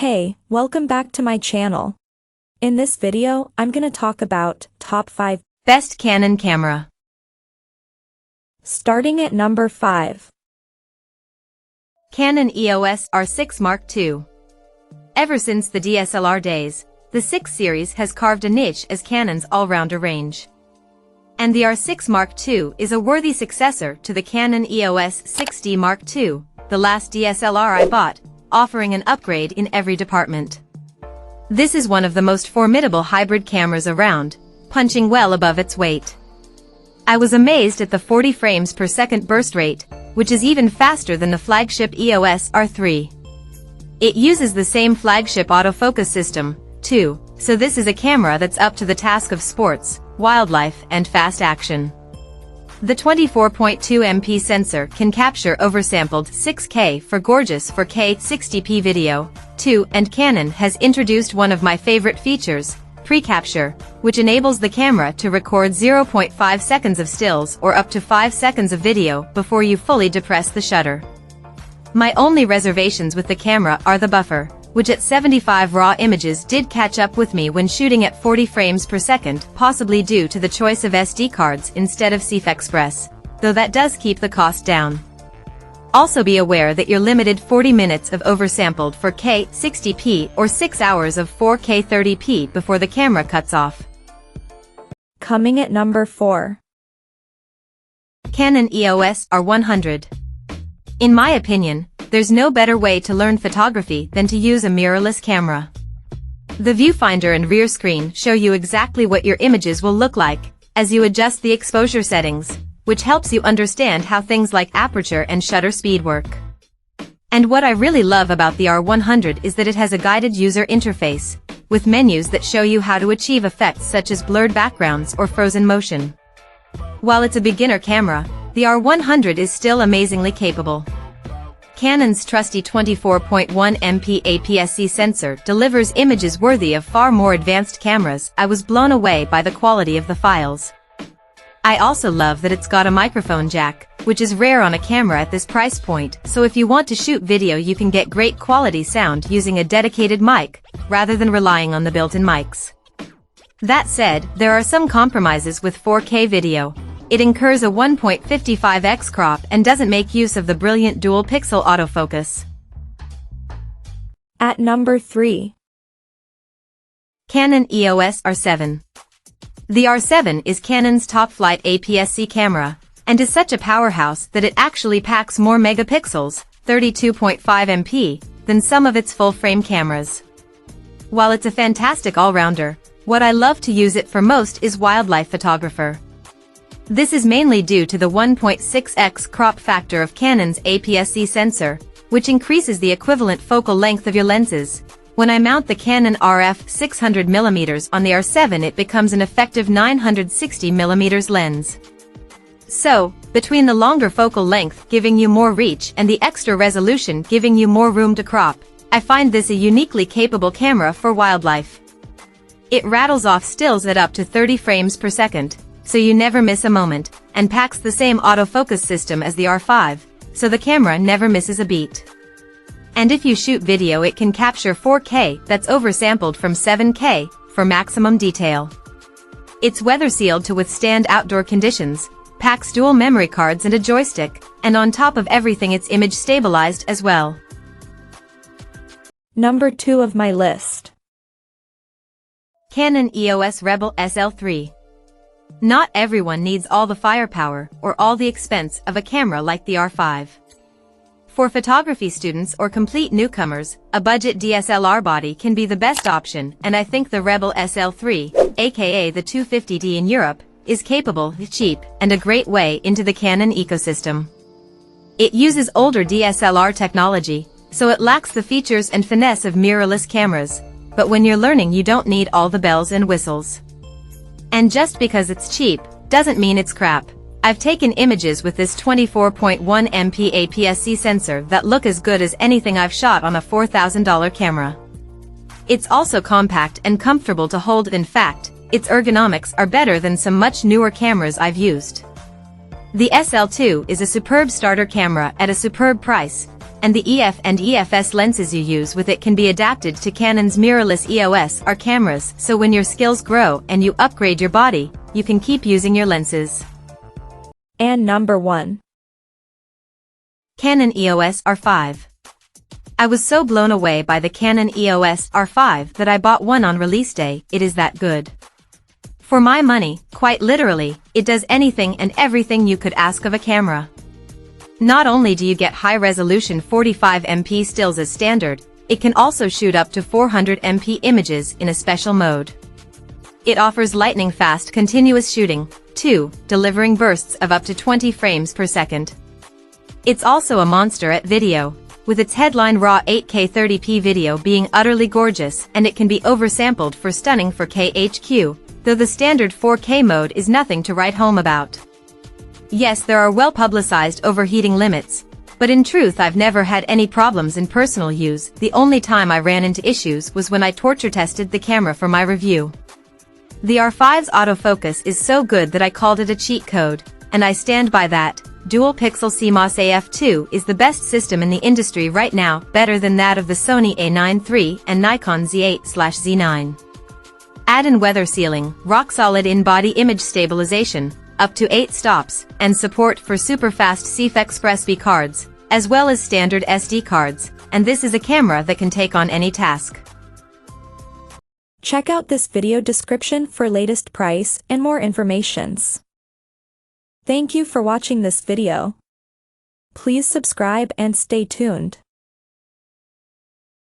Hey, welcome back to my channel. In this video, I'm gonna talk about top 5 best Canon camera. Starting at number 5. Canon EOS R6 Mark II. Ever since the DSLR days, the 6 series has carved a niche as Canon's all-rounder range. And the R6 Mark II is a worthy successor to the Canon EOS 6D Mark II, the last DSLR I bought, offering an upgrade in every department. This is one of the most formidable hybrid cameras around, punching well above its weight. I was amazed at the 40 frames per second burst rate, which is even faster than the flagship EOS R3. It uses the same flagship autofocus system, too, so this is a camera that's up to the task of sports, wildlife, and fast action. The 24.2 MP sensor can capture oversampled 6K for gorgeous 4K 60p video, too, and Canon has introduced one of my favorite features, pre-capture, which enables the camera to record 0.5 seconds of stills or up to 5 seconds of video before you fully depress the shutter. My only reservations with the camera are the buffer, which at 75 raw images did catch up with me when shooting at 40 frames per second, possibly due to the choice of SD cards instead of CF Express, though that does keep the cost down. Also be aware that you're limited 40 minutes of oversampled 4K 60p or 6 hours of 4K 30p before the camera cuts off. Coming at number 4. Canon EOS R100. In my opinion, there's no better way to learn photography than to use a mirrorless camera. The viewfinder and rear screen show you exactly what your images will look like as you adjust the exposure settings, which helps you understand how things like aperture and shutter speed work. And what I really love about the R100 is that it has a guided user interface, with menus that show you how to achieve effects such as blurred backgrounds or frozen motion. While it's a beginner camera, the R100 is still amazingly capable. Canon's trusty 24.1 MP APS-C sensor delivers images worthy of far more advanced cameras. I was blown away by the quality of the files. I also love that it's got a microphone jack, which is rare on a camera at this price point, so if you want to shoot video you can get great quality sound using a dedicated mic, rather than relying on the built-in mics. That said, there are some compromises with 4K video. It incurs a 1.55x crop and doesn't make use of the brilliant dual-pixel autofocus. At number 3. Canon EOS R7. The R7 is Canon's top-flight APS-C camera, and is such a powerhouse that it actually packs more megapixels, 32.5 MP, than some of its full-frame cameras. While it's a fantastic all-rounder, what I love to use it for most is wildlife photographer. This is mainly due to the 1.6x crop factor of Canon's APS-C sensor, which increases the equivalent focal length of your lenses. When I mount the Canon RF 600mm on the R7 it becomes an effective 960mm lens. So, between the longer focal length giving you more reach and the extra resolution giving you more room to crop, I find this a uniquely capable camera for wildlife. It rattles off stills at up to 30 frames per second, so you never miss a moment, and packs the same autofocus system as the R5, so the camera never misses a beat. And if you shoot video it can capture 4K that's oversampled from 7K, for maximum detail. It's weather sealed to withstand outdoor conditions, packs dual memory cards and a joystick, and on top of everything it's image stabilized as well. Number 2 of my list. Canon EOS Rebel SL3. Not everyone needs all the firepower or all the expense of a camera like the R5. For photography students or complete newcomers, a budget DSLR body can be the best option, and I think the Rebel SL3, aka the 250D in Europe, is capable, cheap, and a great way into the Canon ecosystem. It uses older DSLR technology, so it lacks the features and finesse of mirrorless cameras, but when you're learning you don't need all the bells and whistles. And just because it's cheap, doesn't mean it's crap. I've taken images with this 24.1 MP APS-C sensor that look as good as anything I've shot on a $4,000 camera. It's also compact and comfortable to hold. In fact, its ergonomics are better than some much newer cameras I've used. The SL2 is a superb starter camera at a superb price, and the EF and EFS lenses you use with it can be adapted to Canon's mirrorless EOS R cameras, so when your skills grow and you upgrade your body, you can keep using your lenses. And number 1. Canon EOS R5. I was so blown away by the Canon EOS R5 that I bought one on release day. It is that good. For my money, quite literally, it does anything and everything you could ask of a camera. Not only do you get high-resolution 45MP stills as standard, it can also shoot up to 400MP images in a special mode. It offers lightning-fast continuous shooting, too, delivering bursts of up to 20 frames per second. It's also a monster at video, with its headline raw 8K 30p video being utterly gorgeous, and it can be oversampled for stunning 4K HQ, though the standard 4K mode is nothing to write home about. Yes, there are well-publicized overheating limits, but in truth I've never had any problems in personal use. The only time I ran into issues was when I torture tested the camera for my review. The R5's autofocus is so good that I called it a cheat code, and I stand by that. Dual pixel CMOS AF2 is the best system in the industry right now, better than that of the Sony A9 III and Nikon Z8/Z9. Add in weather sealing, rock-solid in-body image stabilization, up to 8 stops, and support for super-fast CF Express B cards, as well as standard SD cards, and this is a camera that can take on any task. Check out this video description for latest price and more informations. Thank you for watching this video. Please subscribe and stay tuned.